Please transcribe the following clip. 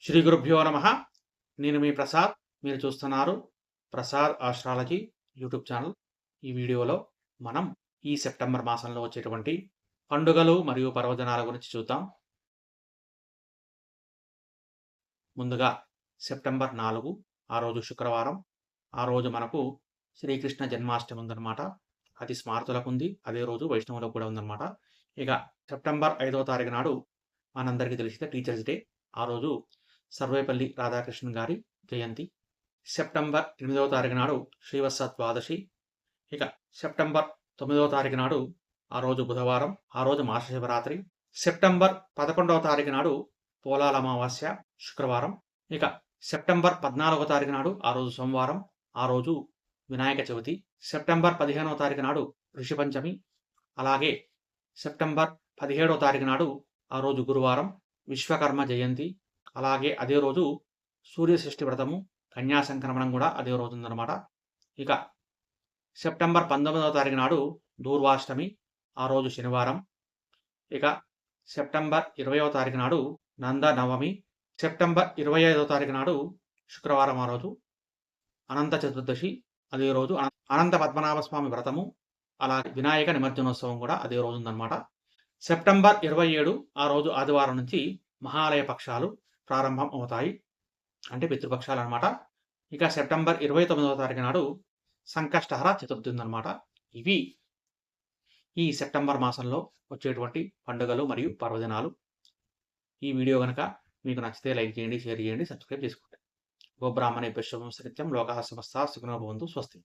శ్రీ గురుభ్యో నమ. నేను మీ ప్రసాద్. మీరు చూస్తున్నారు ప్రసాద్ ఆస్ట్రాలజీ యూట్యూబ్ ఛానల్. ఈ వీడియోలో మనం ఈ సెప్టెంబర్ మాసంలో వచ్చేటువంటి పండుగలు మరియు పర్వదినాల గురించి చూద్దాం. ముందుగా సెప్టెంబర్ 4 ఆ రోజు శుక్రవారం. ఆ రోజు మనకు శ్రీకృష్ణ జన్మాష్టమి ఉందన్నమాట. అది స్మార్తులకు ఉంది, అదే రోజు వైష్ణవులకు కూడా ఉందన్నమాట. ఇక సెప్టెంబర్ 5వ తారీఖు నాడు మనందరికీ తెలిసిన టీచర్స్ డే. ఆ రోజు సర్వేపల్లి రాధాకృష్ణన్ గారి జయంతి. సెప్టెంబర్ 8వ తారీఖు నాడు శ్రీవత్స ద్వాదశి. ఇక సెప్టెంబర్ 9వ తారీఖు నాడు ఆ రోజు బుధవారం, ఆ రోజు మహాశివరాత్రి. సెప్టెంబర్ 11వ తారీఖు నాడు పోలాల అమావాస్య శుక్రవారం. ఇక సెప్టెంబర్ 14వ తారీఖు నాడు ఆ రోజు సోమవారం, ఆ రోజు వినాయక చవితి. సెప్టెంబర్ 15వ తారీఖు నాడు ఋషి పంచమి. అలాగే సెప్టెంబర్ 17వ తారీఖు నాడు ఆ రోజు గురువారం విశ్వకర్మ జయంతి. అలాగే అదే రోజు సూర్యషష్ఠి వ్రతము, కన్యా సంక్రమణం కూడా అదే రోజు ఉందన్నమాట. ఇక సెప్టెంబర్ 19వ తారీఖు నాడు దూర్వాష్టమి, ఆ రోజు శనివారం. ఇక సెప్టెంబర్ 20వ తారీఖు నాడు నంద నవమి. సెప్టెంబర్ 25వ తారీఖు నాడు శుక్రవారం, ఆ రోజు అనంత చతుర్దశి, అదే రోజు అనంత పద్మనాభ స్వామి వ్రతము. అలాగే వినాయక నిమజ్జనోత్సవం కూడా అదే రోజు ఉందన్నమాట. సెప్టెంబర్ 27 ఆ రోజు ఆదివారం నుంచి మహాలయ పక్షాలు ప్రారంభం అవుతాయి, అంటే పితృపక్షాలు అనమాట. ఇక సెప్టెంబర్ 29వ తారీఖు నాడు సంకష్టహర చతుర్థి ఉందన్నమాట. ఇవి ఈ సెప్టెంబర్ మాసంలో వచ్చేటువంటి పండుగలు మరియు పర్వదినాలు. ఈ వీడియో కనుక మీకు నచ్చితే లైక్ చేయండి, షేర్ చేయండి, సబ్స్క్రైబ్ చేసుకోండి. గోబ్రాహ్మణే శుభం సత్యం. లోకా సమస్తా సుఖినో భవంతు. స్వస్తి.